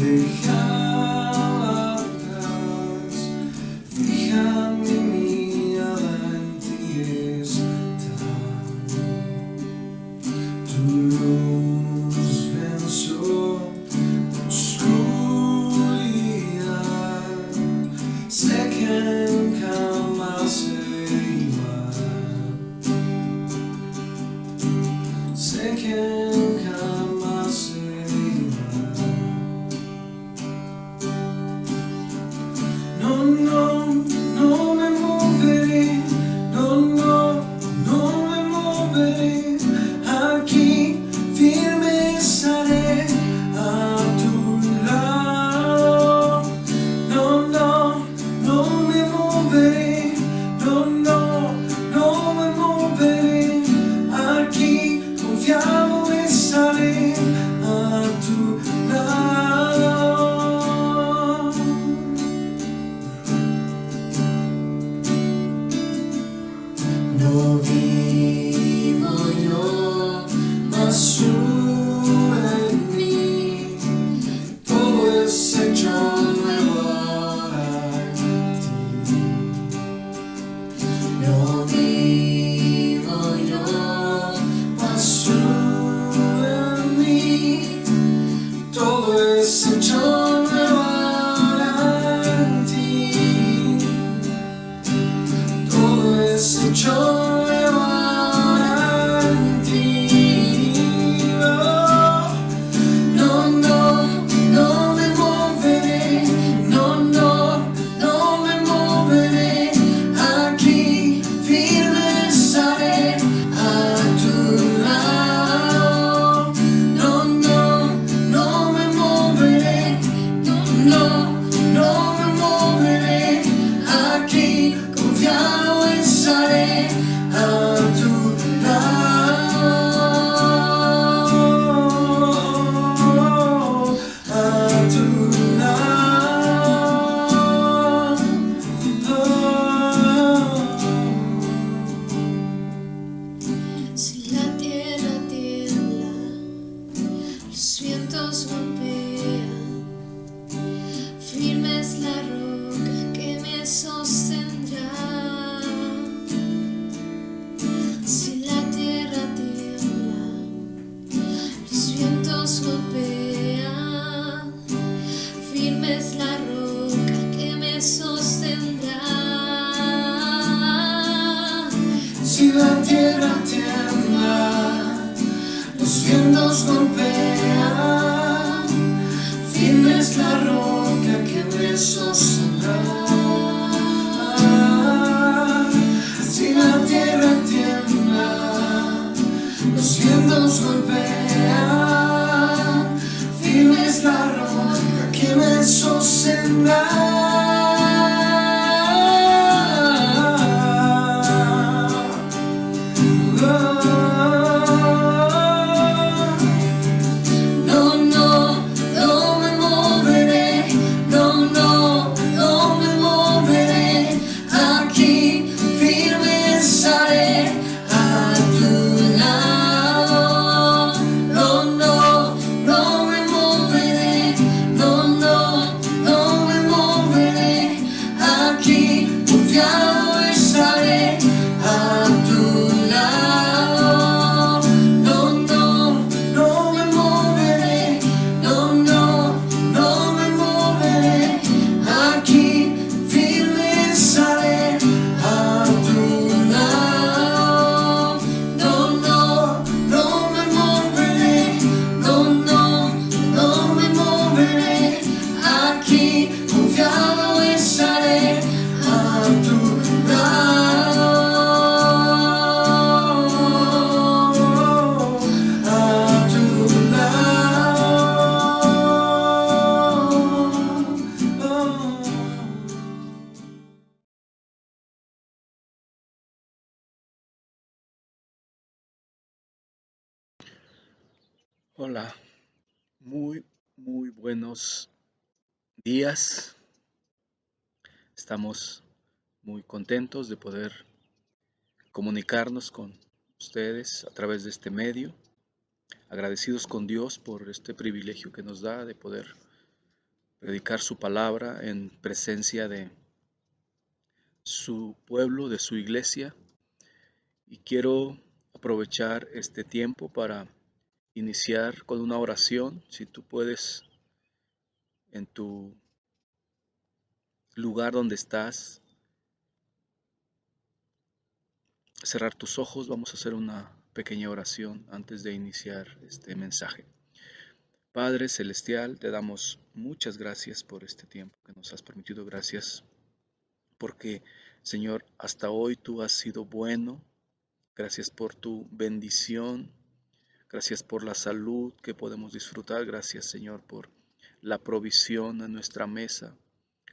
Deja atrás, fija mi mirada en ti está. Tu luz venció la oscuridad. Sé que jamás seré igual. Sé que jamás seré igual. No, no, no me moveré. No, no, no me moveré. Aquí firme estaré a tu lado. No, no, no me moveré. No, no, no me moveré. Aquí confiado estaré a tu lado. No vivo yo, mas tú en mí. Todo es hecho nuevo ahora en ti. No vivo yo, mas tú en mí. Todo es hecho nuevo ahora en ti. Todo es hecho nuevo ahora en ti. Oh, no, no, no me moveré. No, no, no me moveré. Aquí firme estaré a tu lado. No, no, no me moveré. No, no, no me moveré. Aquí confiado estaré a tu lado. A tu lado. Si la tierra tiembla, los vientos golpean, firme es la roca que me sostendrá. Si la tierra tiembla, los vientos golpean, firme es la roca que me sostendrá. Si la tierra tiembla, los vientos golpean, firme es la roca que me sostendrá. Si la tierra tiembla, los vientos golpean, firme es la roca que me sostendrá. No, no, no me moveré. No, no, no me moveré. Aquí firme estaré a tu lado. No, no, no me moveré. No, no, no me moveré. Aquí confiado estaré a tu lado. No, no, no me moveré. No, no, no me moveré. Aquí firme estaré a tu lado. No, no, no me moveré. No, no, no me moveré. Aquí confiado estaré a tu lado. A tu lado. Hola, muy buenos días. Estamos muy contentos de poder comunicarnos con ustedes a través de este medio. Agradecidos con Dios por este privilegio que nos da de poder predicar su palabra en presencia de su pueblo, de su iglesia. Y quiero aprovechar este tiempo para iniciar con una oración. Si tú puedes, en tu lugar donde estás, cerrar tus ojos, vamos a hacer una pequeña oración antes de iniciar este mensaje. Padre Celestial, te damos muchas gracias por este tiempo que nos has permitido. Gracias porque, Señor, hasta hoy tú has sido bueno. Gracias por tu bendición. Gracias por la salud que podemos disfrutar. Gracias, Señor, por la provisión en nuestra mesa.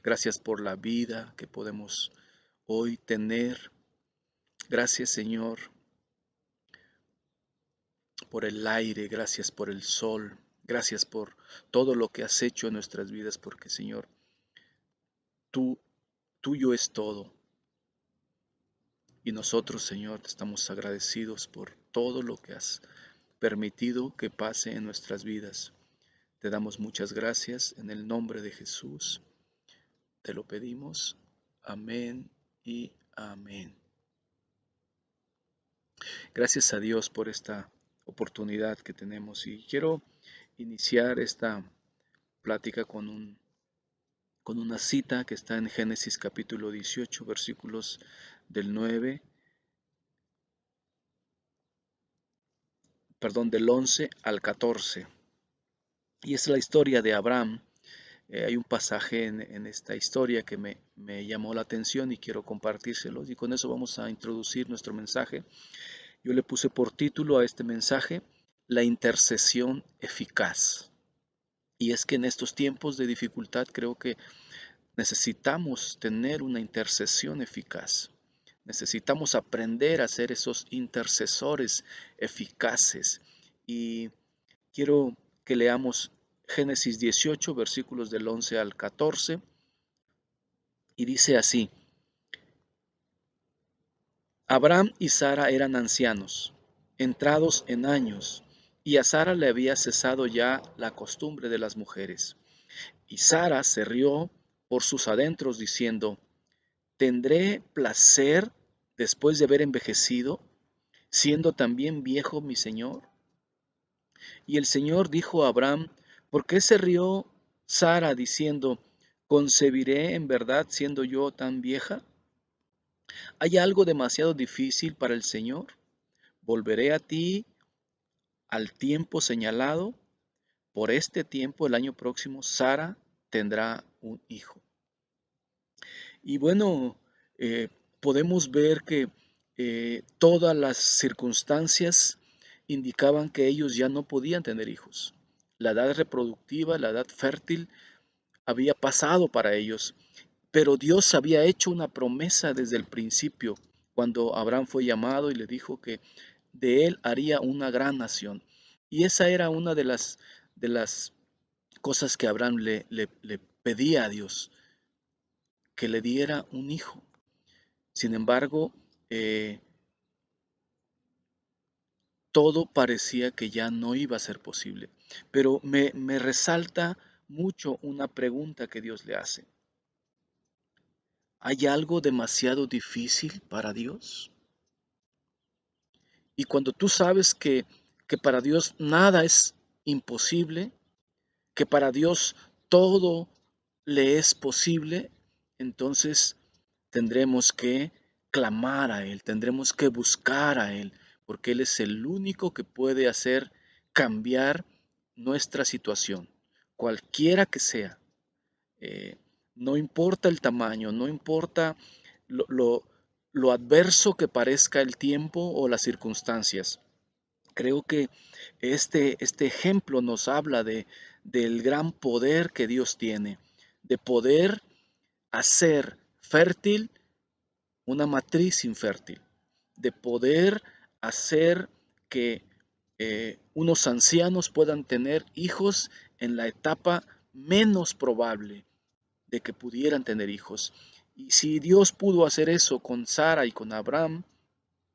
Gracias por la vida que podemos hoy tener. Gracias, Señor, por el aire. Gracias por el sol. Gracias por todo lo que has hecho en nuestras vidas, porque, Señor, tuyo es todo. Y nosotros, Señor, estamos agradecidos por todo lo que has permitido que pase en nuestras vidas. Te damos muchas gracias en el nombre de Jesús. Te lo pedimos. Amén y amén. Gracias a Dios por esta oportunidad que tenemos. Y quiero iniciar esta plática con una cita que está en Génesis capítulo 18, versículos del 11 al 14. Y es la historia de Abraham. Hay un pasaje en esta historia que me llamó la atención y quiero compartírselos. Y con eso vamos a introducir nuestro mensaje. Yo le puse por título a este mensaje, la intercesión eficaz. Y es que en estos tiempos de dificultad creo que necesitamos tener una intercesión eficaz. Necesitamos aprender a ser esos intercesores eficaces. Y quiero que leamos Génesis 18, versículos del 11 al 14. Y dice así: Abraham y Sara eran ancianos, entrados en años, y a Sara le había cesado ya la costumbre de las mujeres. Y Sara se rió por sus adentros, diciendo: ¿Tendré placer después de haber envejecido, siendo también viejo mi señor? Y el Señor dijo a Abraham: ¿Por qué se rió Sara diciendo: ¿concebiré en verdad siendo yo tan vieja? ¿Hay algo demasiado difícil para el Señor? Volveré a ti al tiempo señalado. Por este tiempo, el año próximo, Sara tendrá un hijo. Y bueno, podemos ver que todas las circunstancias indicaban que ellos ya no podían tener hijos. La edad reproductiva, la edad fértil, había pasado para ellos. Pero Dios había hecho una promesa desde el principio, cuando Abraham fue llamado y le dijo que de él haría una gran nación. Y esa era una de las cosas que Abraham le pedía a Dios, que le diera un hijo. Sin embargo, todo parecía que ya no iba a ser posible. Pero me resalta mucho una pregunta que Dios le hace. ¿Hay algo demasiado difícil para Dios? Y cuando tú sabes que para Dios nada es imposible, que para Dios todo le es posible, entonces tendremos que clamar a Él, tendremos que buscar a Él, porque Él es el único que puede hacer cambiar nuestra situación, cualquiera que sea. Eh, no importa el tamaño, no importa lo, lo- lo adverso que parezca el tiempo o las circunstancias. Creo que este ejemplo nos habla del gran poder que Dios tiene, de poder hacer fértil una matriz infértil, de poder hacer que unos ancianos puedan tener hijos en la etapa menos probable de que pudieran tener hijos. Y si Dios pudo hacer eso con Sara y con Abraham,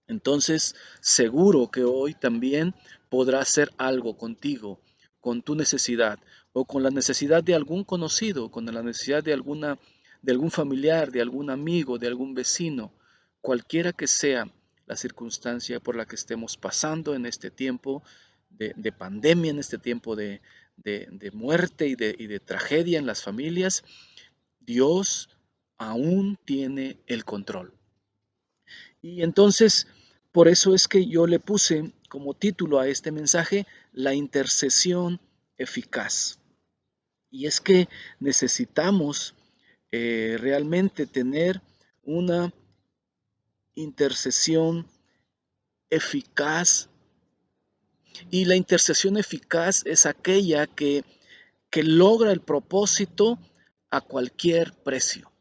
entonces seguro que hoy también podrá hacer algo contigo, con tu necesidad, o con la necesidad de algún conocido, con la necesidad de algún familiar, de algún amigo, de algún vecino, cualquiera que sea la circunstancia por la que estemos pasando en este tiempo de pandemia, en este tiempo de muerte y de tragedia en las familias, Dios aún tiene el control. Y entonces, por eso es que yo le puse como título a este mensaje, la intercesión eficaz. Y es que necesitamos realmente tener una intercesión eficaz. Y la intercesión eficaz es aquella que logra el propósito a cualquier precio.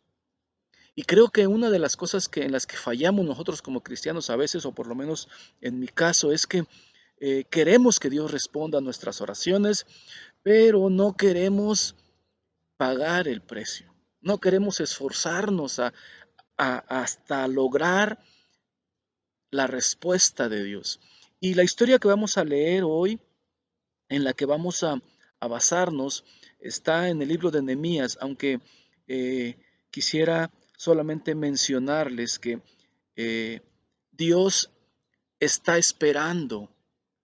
Y creo que una de las cosas en las que fallamos nosotros como cristianos a veces, o por lo menos en mi caso, es que queremos que Dios responda a nuestras oraciones, pero no queremos pagar el precio. No queremos esforzarnos hasta lograr la respuesta de Dios. Y la historia que vamos a leer hoy, en la que vamos a basarnos, está en el libro de Nehemías, aunque quisiera solamente mencionarles que eh, Dios está esperando,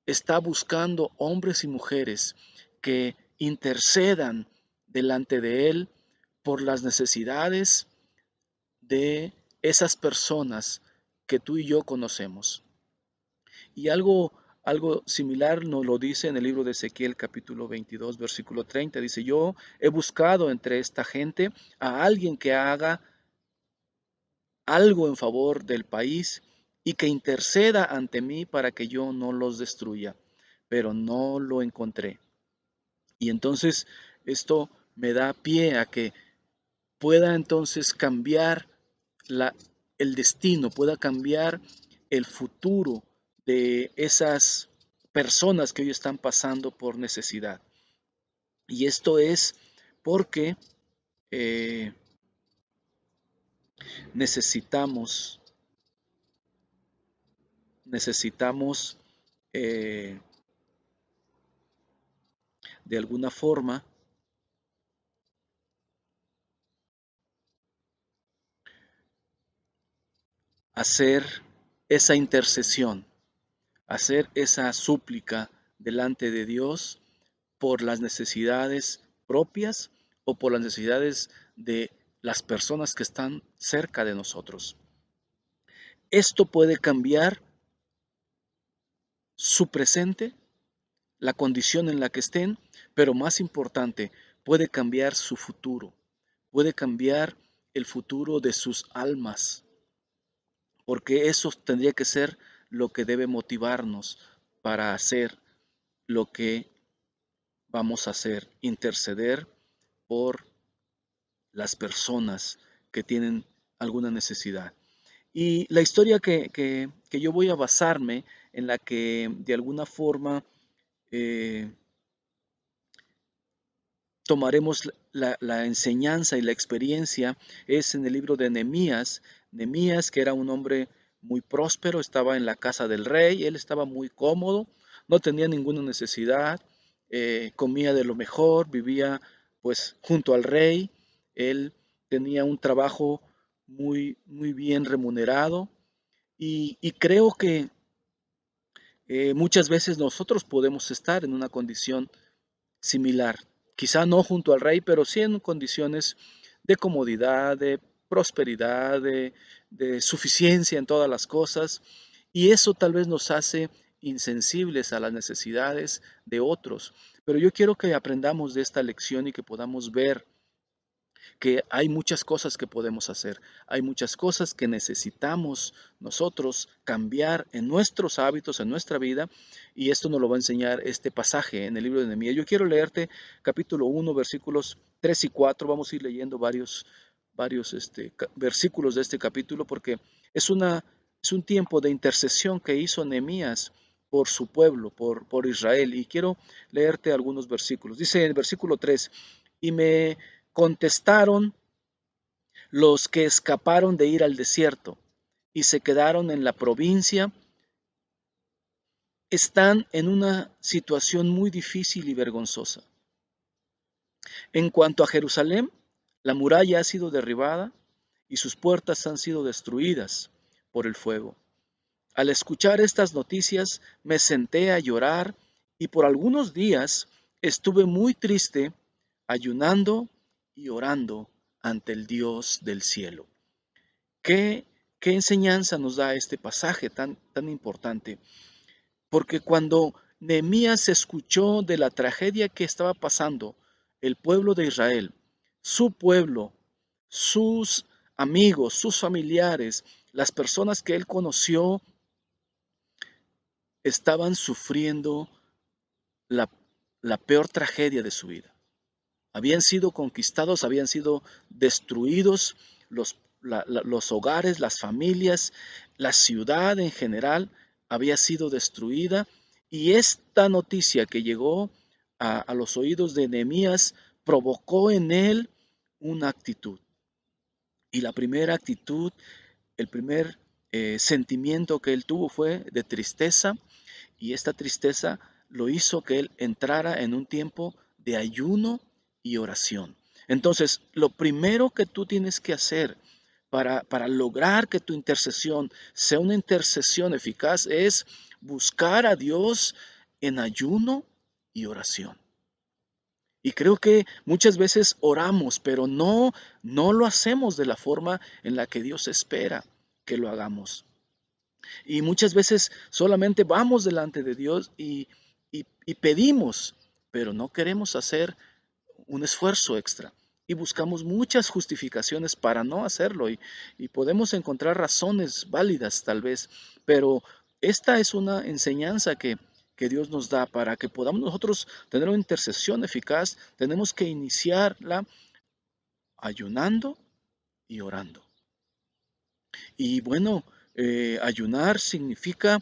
está buscando hombres y mujeres que intercedan delante de Él por las necesidades de esas personas que tú y yo conocemos. Y algo similar nos lo dice en el libro de Ezequiel capítulo 22 versículo 30. Dice, yo he buscado entre esta gente a alguien que haga algo en favor del país y que interceda ante mí para que yo no los destruya, pero no lo encontré. Y entonces esto me da pie a que pueda entonces cambiar la, el destino, pueda cambiar el futuro de esas personas que hoy están pasando por necesidad. Y esto es porque eh, necesitamos, necesitamos de alguna forma hacer esa intercesión, hacer esa súplica delante de Dios por las necesidades propias o por las necesidades de las personas que están cerca de nosotros. Esto puede cambiar su presente, la condición en la que estén, pero más importante, puede cambiar su futuro, puede cambiar el futuro de sus almas, porque eso tendría que ser lo que debe motivarnos para hacer lo que vamos a hacer, interceder por las personas que tienen alguna necesidad. Y la historia que yo voy a basarme, en la que de alguna forma eh, tomaremos la enseñanza y la experiencia, es en el libro de Nehemías. Nehemías, que era un hombre muy próspero, estaba en la casa del rey, él estaba muy cómodo, no tenía ninguna necesidad, comía de lo mejor, vivía pues junto al rey, él tenía un trabajo muy bien remunerado y creo que muchas veces nosotros podemos estar en una condición similar, quizá no junto al rey, pero sí en condiciones de comodidad, de prosperidad, de suficiencia en todas las cosas, y eso tal vez nos hace insensibles a las necesidades de otros. Pero yo quiero que aprendamos de esta lección y que podamos ver que hay muchas cosas que podemos hacer, hay muchas cosas que necesitamos nosotros cambiar en nuestros hábitos, en nuestra vida, y esto nos lo va a enseñar este pasaje en el libro de Nehemías. Yo quiero leerte capítulo 1, versículos 3 y 4, vamos a ir leyendo varios versículos de este capítulo porque es un tiempo de intercesión que hizo Nehemías por su pueblo, por Israel, y quiero leerte algunos versículos. Dice en el versículo 3, y me contestaron los que escaparon de ir al desierto y se quedaron en la provincia, están en una situación muy difícil y vergonzosa. En cuanto a Jerusalén, la muralla ha sido derribada y sus puertas han sido destruidas por el fuego. Al escuchar estas noticias me senté a llorar y por algunos días estuve muy triste, ayunando y orando ante el Dios del cielo. ¿Qué, qué enseñanza nos da este pasaje tan importante? Porque cuando Nehemías escuchó de la tragedia que estaba pasando el pueblo de Israel, su pueblo, sus amigos, sus familiares, las personas que él conoció, estaban sufriendo la, la peor tragedia de su vida. Habían sido conquistados, habían sido destruidos los hogares, las familias, la ciudad en general había sido destruida. Y esta noticia que llegó a los oídos de Nehemías provocó en él una actitud. Y la primera actitud, el primer sentimiento que él tuvo fue de tristeza, y esta tristeza lo hizo que él entrara en un tiempo de ayuno y oración. Entonces, lo primero que tú tienes que hacer para lograr que tu intercesión sea una intercesión eficaz es buscar a Dios en ayuno y oración. Y creo que muchas veces oramos, pero no lo hacemos de la forma en la que Dios espera que lo hagamos. Y muchas veces solamente vamos delante de Dios y pedimos, pero no queremos hacer un esfuerzo extra. Y buscamos muchas justificaciones para no hacerlo. Y podemos encontrar razones válidas tal vez, pero esta es una enseñanza que Dios nos da para que podamos nosotros tener una intercesión eficaz. Tenemos que iniciarla ayunando y orando. Y bueno, ayunar significa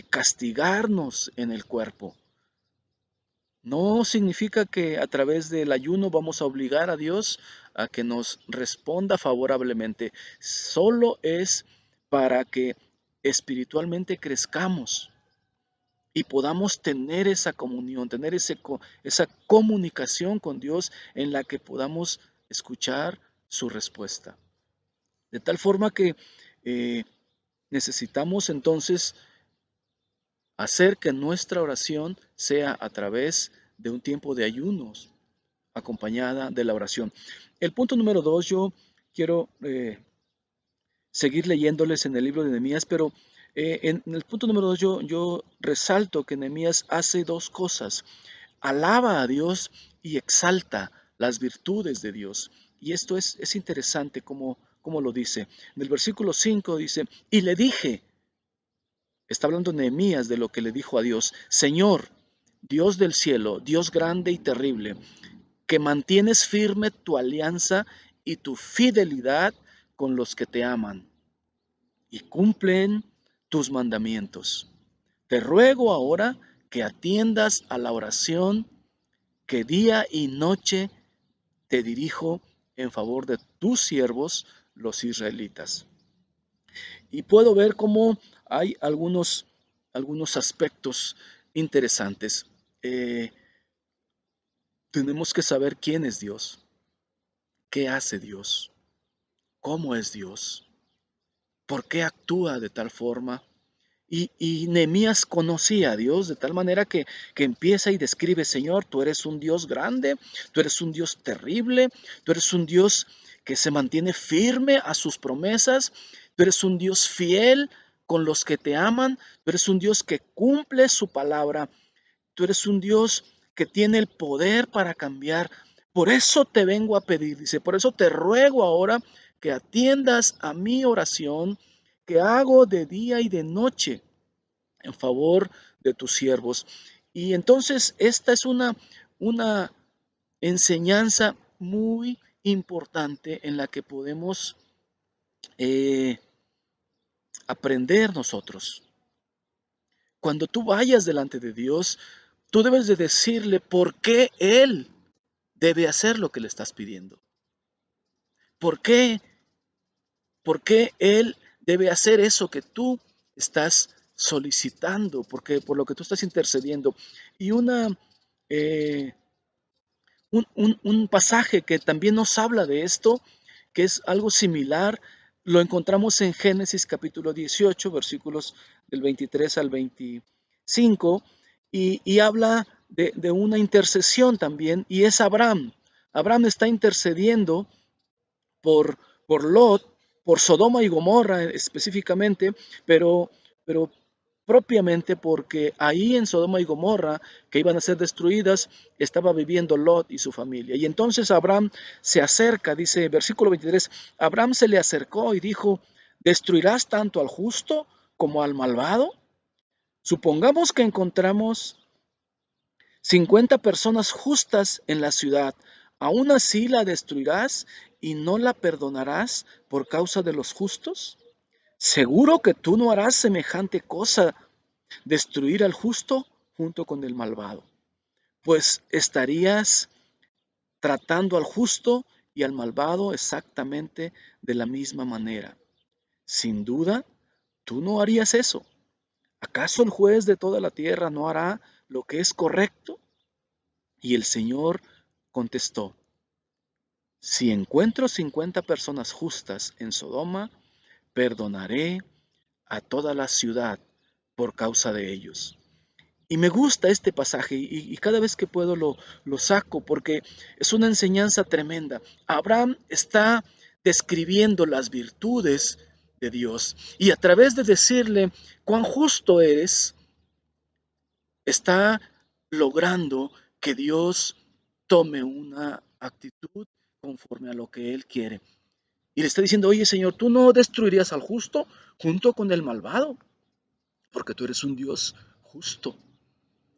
castigarnos en el cuerpo. No significa que a través del ayuno vamos a obligar a Dios a que nos responda favorablemente. Solo es para que espiritualmente crezcamos y podamos tener esa comunión, tener esa comunicación con Dios en la que podamos escuchar su respuesta. De tal forma que eh, necesitamos entonces hacer que nuestra oración sea a través de un tiempo de ayunos, acompañada de la oración. El punto número 2, yo quiero seguir leyéndoles en el libro de Nehemías, pero en el punto número 2 yo resalto que Nehemías hace dos cosas. Alaba a Dios y exalta las virtudes de Dios. Y esto es interesante como lo dice. En el versículo 5 dice, y le dije, está hablando Nehemías de lo que le dijo a Dios, Señor, Dios del cielo, Dios grande y terrible, que mantienes firme tu alianza y tu fidelidad con los que te aman y cumplen tus mandamientos. Te ruego ahora que atiendas a la oración que día y noche te dirijo en favor de tus siervos, los israelitas. Y puedo ver cómo hay algunos aspectos interesantes. Eh, Tenemos que saber quién es Dios, qué hace Dios, cómo es Dios, por qué actúa de tal forma. Y Nehemías conocía a Dios de tal manera que empieza y describe, Señor, tú eres un Dios grande, tú eres un Dios terrible, tú eres un Dios que se mantiene firme a sus promesas, tú eres un Dios fiel con los que te aman, tú eres un Dios que cumple su palabra, tú eres un Dios que tiene el poder para cambiar. Por eso te vengo a pedir, dice, por eso te ruego ahora que atiendas a mi oración que hago de día y de noche en favor de tus siervos. Y entonces esta es una enseñanza muy importante en la que podemos eh, aprender nosotros. Cuando tú vayas delante de Dios, tú debes de decirle por qué Él debe hacer lo que le estás pidiendo. ¿Por qué? ¿Por qué Él debe hacer eso que tú estás solicitando? Porque por lo que tú estás intercediendo. Y eh, un pasaje que también nos habla de esto, que es algo similar, lo encontramos en Génesis capítulo 18, versículos del 23 al 25, y habla de una intercesión también, y es Abraham. Abraham está intercediendo por, por Lot, por Sodoma y Gomorra específicamente, pero propiamente porque ahí en Sodoma y Gomorra, que iban a ser destruidas, estaba viviendo Lot y su familia. Y entonces Abraham se acerca, dice versículo 23, Abraham se le acercó y dijo, ¿destruirás tanto al justo como al malvado? Supongamos que encontramos 50 personas justas en la ciudad. ¿Aún así la destruirás y no la perdonarás por causa de los justos? Seguro que tú no harás semejante cosa, destruir al justo junto con el malvado, pues estarías tratando al justo y al malvado exactamente de la misma manera. Sin duda, tú no harías eso. ¿Acaso el juez de toda la tierra no hará lo que es correcto? Y el Señor contestó, si encuentro 50 personas justas en Sodoma, perdonaré a toda la ciudad por causa de ellos. Y me gusta este pasaje y cada vez que puedo lo saco porque es una enseñanza tremenda. Abraham está describiendo las virtudes de Dios y a través de decirle cuán justo eres, está logrando que Dios tome una actitud conforme a lo que Él quiere. Y le está diciendo, oye Señor, tú no destruirías al justo junto con el malvado, porque tú eres un Dios justo.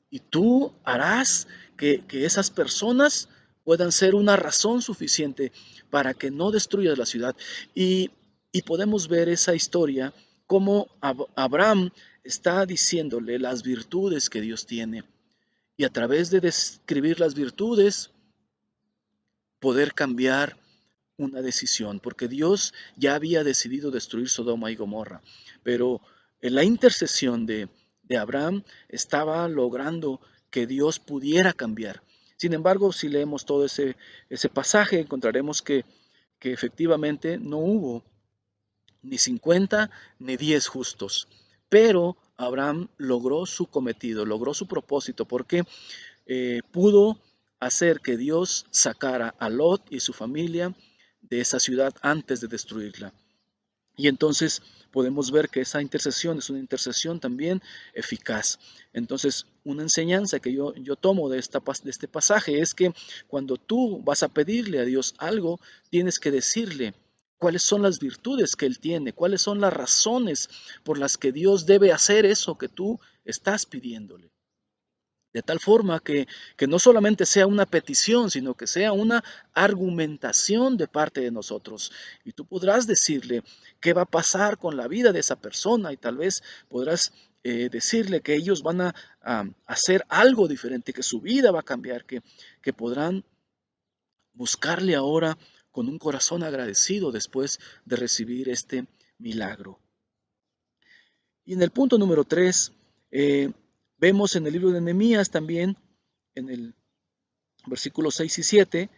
Y tú harás que esas personas puedan ser una razón suficiente para que no destruyas la ciudad. Y, y podemos ver esa historia como Abraham está diciéndole las virtudes que Dios tiene. Y a través de describir las virtudes, poder cambiar una decisión, porque Dios ya había decidido destruir Sodoma y Gomorra, pero en la intercesión de Abraham estaba logrando que Dios pudiera cambiar. Sin embargo, si leemos todo ese pasaje, encontraremos que efectivamente no hubo ni 50 ni 10 justos, pero Abraham logró su cometido, logró su propósito, porque pudo hacer que Dios sacara a Lot y su familia de esa ciudad antes de destruirla. Y entonces podemos ver que esa intercesión es una intercesión también eficaz. Entonces, una enseñanza que yo tomo de este pasaje es que cuando tú vas a pedirle a Dios algo, tienes que decirle cuáles son las virtudes que Él tiene, cuáles son las razones por las que Dios debe hacer eso que tú estás pidiéndole. De tal forma que no solamente sea una petición, sino que sea una argumentación de parte de nosotros. Y tú podrás decirle qué va a pasar con la vida de esa persona y tal vez podrás decirle que ellos van a hacer algo diferente, que su vida va a cambiar, que podrán buscarle ahora con un corazón agradecido después de recibir este milagro. Y en el punto número 3, vemos en el libro de Nehemías también, en el versículos 6 y 7,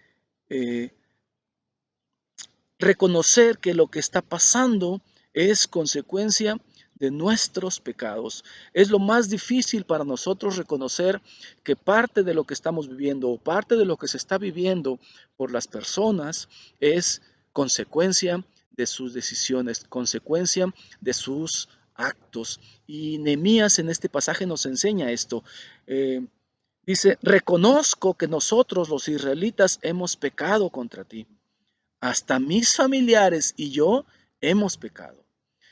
eh, reconocer que lo que está pasando es consecuencia de nuestros pecados. Es lo más difícil para nosotros reconocer que parte de lo que estamos viviendo o parte de lo que se está viviendo por las personas es consecuencia de sus decisiones, consecuencia de sus actos. Y Nehemías en este pasaje nos enseña esto. Dice, reconozco que nosotros los israelitas hemos pecado contra ti. Hasta mis familiares y yo hemos pecado.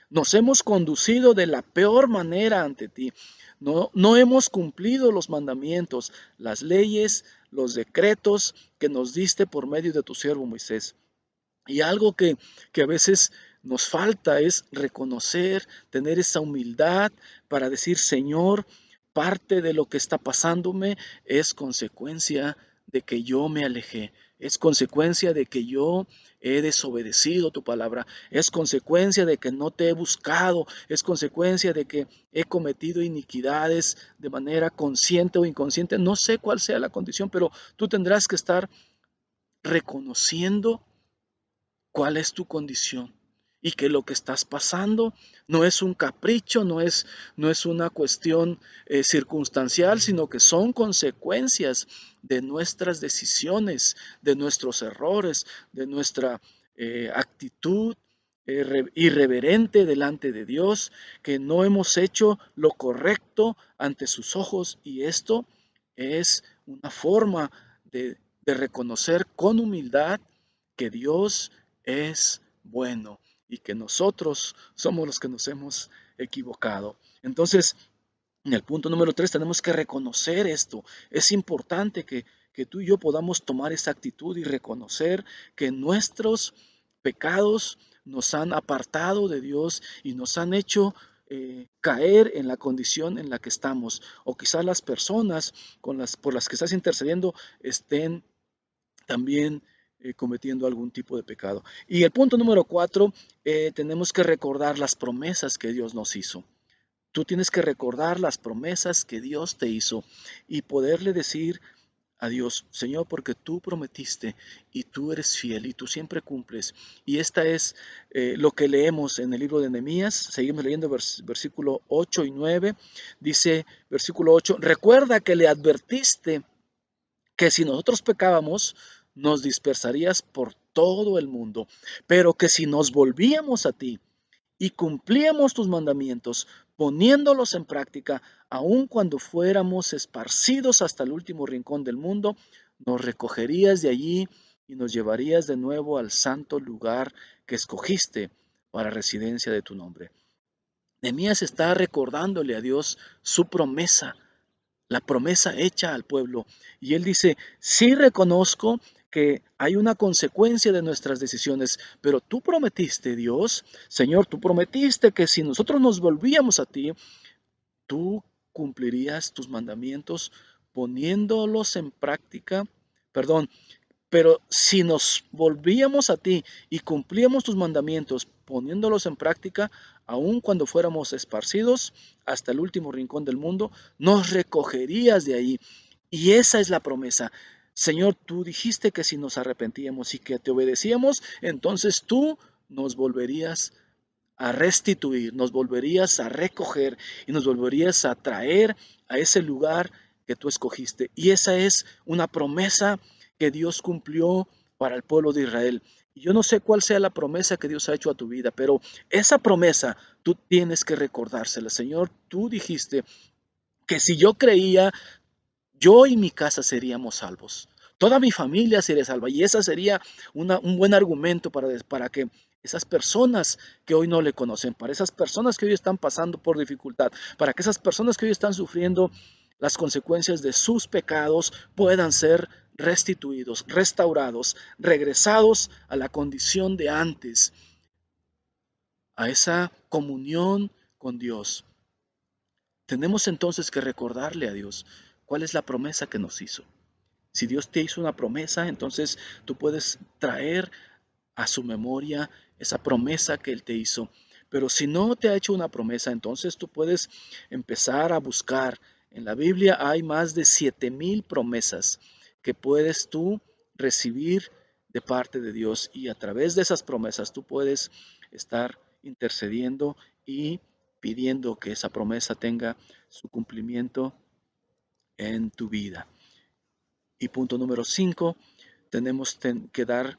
Nos hemos conducido de la peor manera ante ti. No hemos cumplido los mandamientos, las leyes, los decretos que nos diste por medio de tu siervo Moisés. Y algo que a veces nos falta es reconocer, tener esa humildad para decir, Señor, parte de lo que está pasándome es consecuencia de que yo me alejé, es consecuencia de que yo he desobedecido tu palabra, es consecuencia de que no te he buscado, es consecuencia de que he cometido iniquidades de manera consciente o inconsciente. No sé cuál sea la condición, pero tú tendrás que estar reconociendo cuál es tu condición y que lo que estás pasando no es un capricho, no es una cuestión circunstancial, sino que son consecuencias de nuestras decisiones, de nuestros errores, de nuestra actitud irreverente delante de Dios, que no hemos hecho lo correcto ante sus ojos, y esto es una forma de reconocer con humildad que Dios es bueno y que nosotros somos los que nos hemos equivocado. Entonces, en el punto número 3 tenemos que reconocer esto. Es importante que tú y yo podamos tomar esa actitud y reconocer que nuestros pecados nos han apartado de Dios y nos han hecho caer en la condición en la que estamos. O quizás las personas por las que estás intercediendo estén también cometiendo algún tipo de pecado. Y el punto número 4, tenemos que recordar las promesas que Dios nos hizo. Tú tienes que recordar las promesas que Dios te hizo y poderle decir a Dios: Señor, porque tú prometiste y tú eres fiel y tú siempre cumples. Y esta es lo que leemos en el libro de Nehemías. Seguimos leyendo versículo 8 y 9. Dice versículo 8: recuerda que le advertiste que si nosotros pecábamos, nos dispersarías por todo el mundo, pero que si nos volvíamos a ti y cumplíamos tus mandamientos, poniéndolos en práctica, aun cuando fuéramos esparcidos hasta el último rincón del mundo, nos recogerías de allí y nos llevarías de nuevo al santo lugar que escogiste para residencia de tu nombre. Nehemías está recordándole a Dios su promesa, la promesa hecha al pueblo. Y él dice: sí reconozco que hay una consecuencia de nuestras decisiones, pero tú prometiste, Dios, Señor, tú prometiste que si nosotros nos volvíamos a ti, tú cumplirías tus mandamientos poniéndolos en práctica, perdón, pero si nos volvíamos a ti y cumplíamos tus mandamientos poniéndolos en práctica, aun cuando fuéramos esparcidos hasta el último rincón del mundo, nos recogerías de ahí. Y esa es la promesa. Señor, tú dijiste que si nos arrepentíamos y que te obedecíamos, entonces tú nos volverías a restituir, nos volverías a recoger y nos volverías a traer a ese lugar que tú escogiste. Y esa es una promesa que Dios cumplió para el pueblo de Israel. Y yo no sé cuál sea la promesa que Dios ha hecho a tu vida, pero esa promesa tú tienes que recordársela. Señor, tú dijiste que si yo creía, yo y mi casa seríamos salvos. Toda mi familia sería salva. Y esa sería un buen argumento para que esas personas que hoy no le conocen, para esas personas que hoy están pasando por dificultad, para que esas personas que hoy están sufriendo las consecuencias de sus pecados puedan ser restituidos, restaurados, regresados a la condición de antes, a esa comunión con Dios. Tenemos entonces que recordarle a Dios cuál es la promesa que nos hizo. Si Dios te hizo una promesa, entonces tú puedes traer a su memoria esa promesa que Él te hizo. Pero si no te ha hecho una promesa, entonces tú puedes empezar a buscar. En la Biblia hay más de 7,000 promesas que puedes tú recibir de parte de Dios, y a través de esas promesas tú puedes estar intercediendo y pidiendo que esa promesa tenga su cumplimiento en tu vida. Y punto número 5, tenemos que dar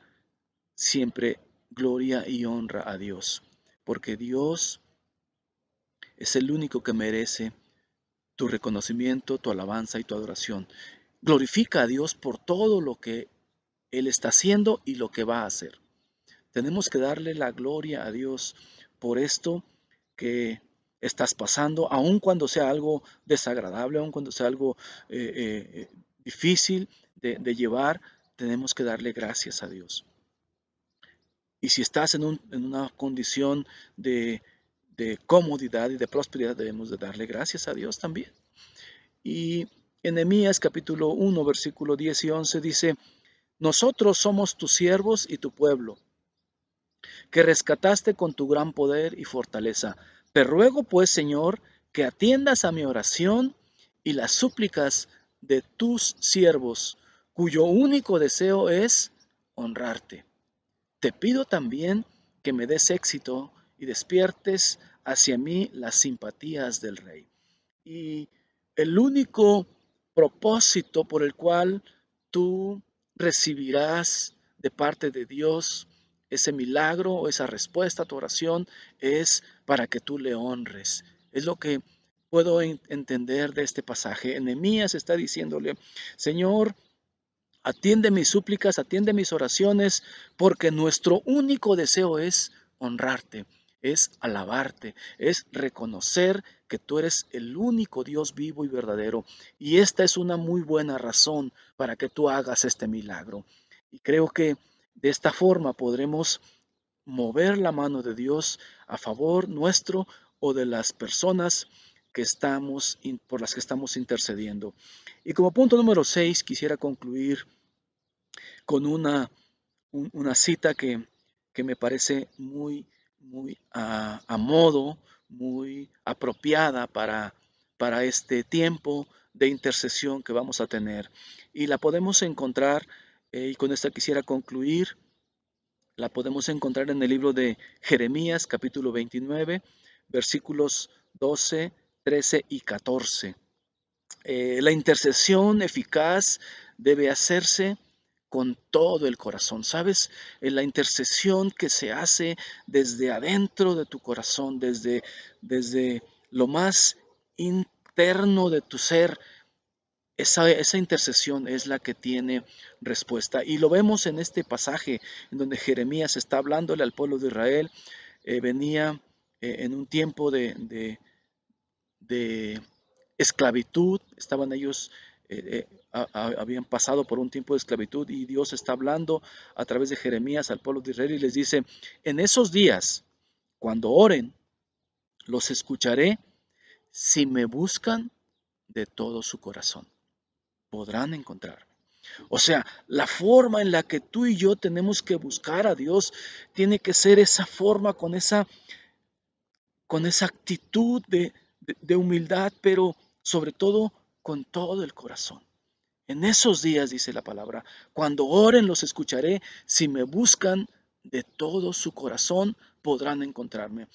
siempre gloria y honra a Dios, porque Dios es el único que merece tu reconocimiento, tu alabanza y tu adoración. Glorifica a Dios por todo lo que Él está haciendo y lo que va a hacer. Tenemos que darle la gloria a Dios por esto que estás pasando, aun cuando sea algo desagradable, aun cuando sea algo difícil de llevar. Tenemos que darle gracias a Dios. Y si estás en una condición de comodidad y de prosperidad, debemos de darle gracias a Dios también. Y En Nehemías capítulo 1, versículo 10 y 11 dice, nosotros somos tus siervos y tu pueblo, que rescataste con tu gran poder y fortaleza. Te ruego pues, Señor, que atiendas a mi oración y las súplicas de tus siervos, cuyo único deseo es honrarte. Te pido también que me des éxito y despiertes hacia mí las simpatías del rey. Y el único propósito por el cual tú recibirás de parte de Dios ese milagro o esa respuesta a tu oración es para que tú le honres. Es lo que puedo entender de este pasaje. Nehemías está diciéndole, Señor, atiende mis súplicas, atiende mis oraciones, porque nuestro único deseo es honrarte, es alabarte, es reconocer que tú eres el único Dios vivo y verdadero. Y esta es una muy buena razón para que tú hagas este milagro. Y creo que de esta forma podremos mover la mano de Dios a favor nuestro o de las personas que por las que estamos intercediendo. Y como punto número 6 quisiera concluir con una cita que me parece muy a modo, muy apropiada para este tiempo de intercesión que vamos a tener. Y la podemos encontrar, y con esta quisiera concluir, la podemos encontrar en el libro de Jeremías, capítulo 29, versículos 12, 13 y 14. La intercesión eficaz debe hacerse con todo el corazón, ¿sabes? La intercesión que se hace desde adentro de tu corazón, desde lo más interno de tu ser, esa intercesión es la que tiene respuesta. Y lo vemos en este pasaje en donde Jeremías está hablándole al pueblo de Israel. Venía en un tiempo de esclavitud, estaban ellos, habían pasado por un tiempo de esclavitud y Dios está hablando a través de Jeremías al pueblo de Israel y les dice, en esos días, cuando oren, los escucharé si me buscan de todo su corazón. Podrán encontrar. O sea, la forma en la que tú y yo tenemos que buscar a Dios tiene que ser esa forma con esa actitud de humildad, pero sobre todo con todo el corazón. En esos días, dice la palabra, cuando oren los escucharé, si me buscan de todo su corazón, podrán encontrarme.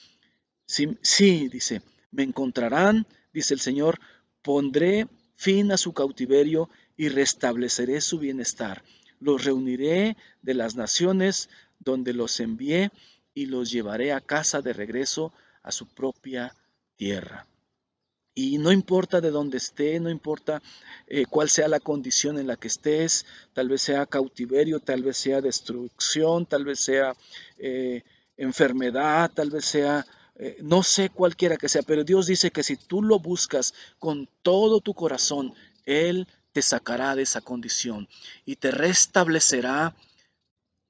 Sí, sí, dice, me encontrarán, dice el Señor, pondré fin a su cautiverio y restableceré su bienestar. Los reuniré de las naciones donde los envié y los llevaré a casa de regreso a su propia tierra. Y no importa de dónde esté, no importa cuál sea la condición en la que estés, tal vez sea cautiverio, tal vez sea destrucción, tal vez sea eh, enfermedad, tal vez sea, no sé cualquiera que sea, pero Dios dice que si tú lo buscas con todo tu corazón, Él te sacará de esa condición y te restablecerá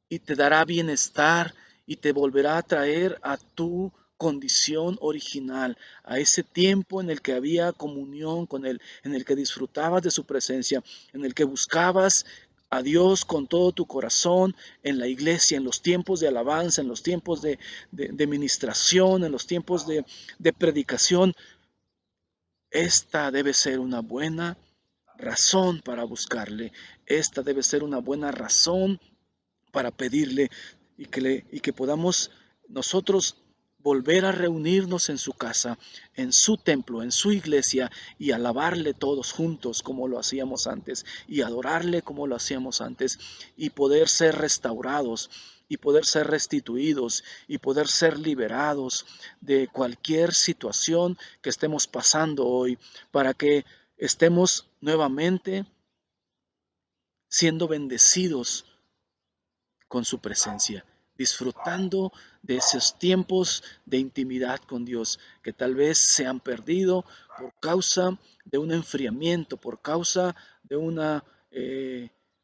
y te dará bienestar y te volverá a traer a tu condición original, a ese tiempo en el que había comunión con Él, en el que disfrutabas de su presencia, en el que buscabas a Dios con todo tu corazón, en la iglesia, en los tiempos de alabanza, en los tiempos de ministración, en los tiempos de predicación. Esta debe ser una buena razón para buscarle. Esta debe ser una buena razón para pedirle y que podamos nosotros volver a reunirnos en su casa, en su templo, en su iglesia y alabarle todos juntos como lo hacíamos antes y adorarle como lo hacíamos antes y poder ser restaurados y poder ser restituidos y poder ser liberados de cualquier situación que estemos pasando hoy para que estemos nuevamente siendo bendecidos con su presencia, disfrutando de esos tiempos de intimidad con Dios que tal vez se han perdido por causa de un enfriamiento, por causa de una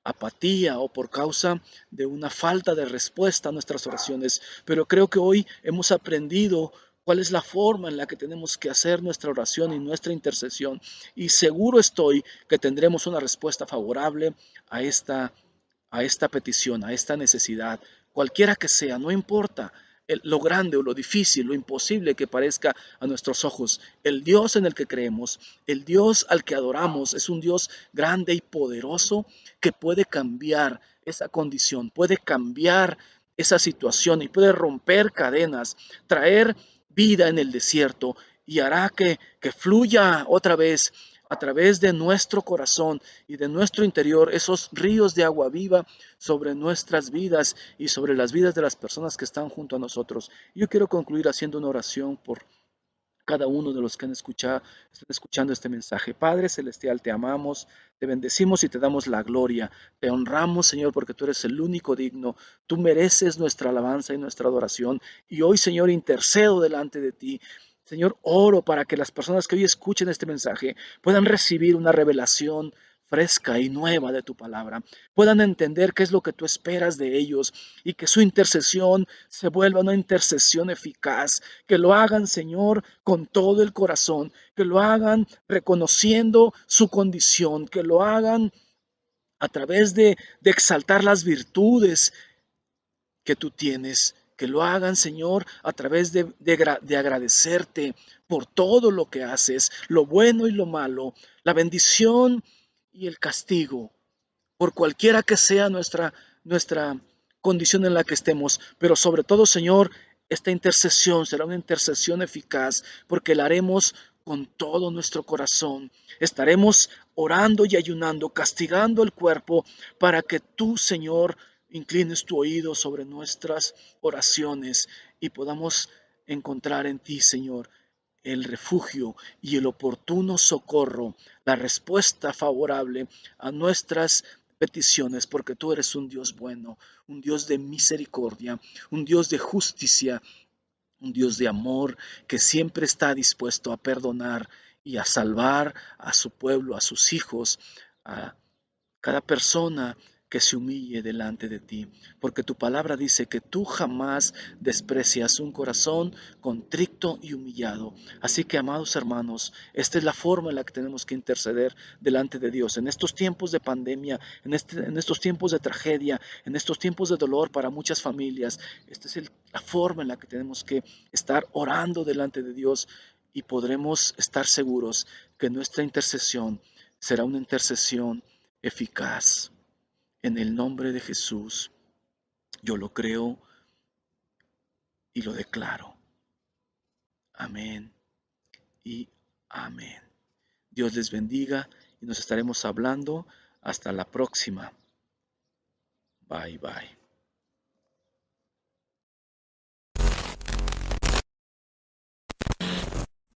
apatía o por causa de una falta de respuesta a nuestras oraciones. Pero creo que hoy hemos aprendido cuál es la forma en la que tenemos que hacer nuestra oración y nuestra intercesión. Y seguro estoy que tendremos una respuesta favorable a esta petición, a esta necesidad, cualquiera que sea, no importa lo grande o lo difícil, lo imposible que parezca a nuestros ojos. El Dios en el que creemos, el Dios al que adoramos, es un Dios grande y poderoso que puede cambiar esa condición, puede cambiar esa situación y puede romper cadenas, traer vida en el desierto y hará que fluya otra vez a través de nuestro corazón y de nuestro interior esos ríos de agua viva sobre nuestras vidas y sobre las vidas de las personas que están junto a nosotros. Yo quiero concluir haciendo una oración por cada uno de los que están escuchando este mensaje. Padre Celestial, te amamos, te bendecimos y te damos la gloria. Te honramos, Señor, porque tú eres el único digno. Tú mereces nuestra alabanza y nuestra adoración. Y hoy, Señor, intercedo delante de ti. Señor, oro para que las personas que hoy escuchen este mensaje puedan recibir una revelación fresca y nueva de tu palabra, puedan entender qué es lo que tú esperas de ellos y que su intercesión se vuelva una intercesión eficaz, que lo hagan, Señor, con todo el corazón, que lo hagan reconociendo su condición, que lo hagan a través de exaltar las virtudes que tú tienes, que lo hagan, Señor, a través de agradecerte por todo lo que haces, lo bueno y lo malo, la bendición y el castigo, por cualquiera que sea nuestra condición en la que estemos, pero sobre todo, Señor, esta intercesión será una intercesión eficaz porque la haremos con todo nuestro corazón. Estaremos orando y ayunando, castigando el cuerpo para que tú, Señor, inclines tu oído sobre nuestras oraciones y podamos encontrar en ti, Señor, el refugio y el oportuno socorro, la respuesta favorable a nuestras peticiones, porque tú eres un Dios bueno, un Dios de misericordia, un Dios de justicia, un Dios de amor que siempre está dispuesto a perdonar y a salvar a su pueblo, a sus hijos, a cada persona que se humille delante de ti, porque tu palabra dice que tú jamás desprecias un corazón contrito y humillado. Así que, amados hermanos, esta es la forma en la que tenemos que interceder delante de Dios en estos tiempos de pandemia, en estos tiempos de tragedia, en estos tiempos de dolor para muchas familias. Esta es la forma en la que tenemos que estar orando delante de Dios y podremos estar seguros que nuestra intercesión será una intercesión eficaz. En el nombre de Jesús, yo lo creo y lo declaro. Amén y amén. Dios les bendiga y nos estaremos hablando hasta la próxima. Bye bye.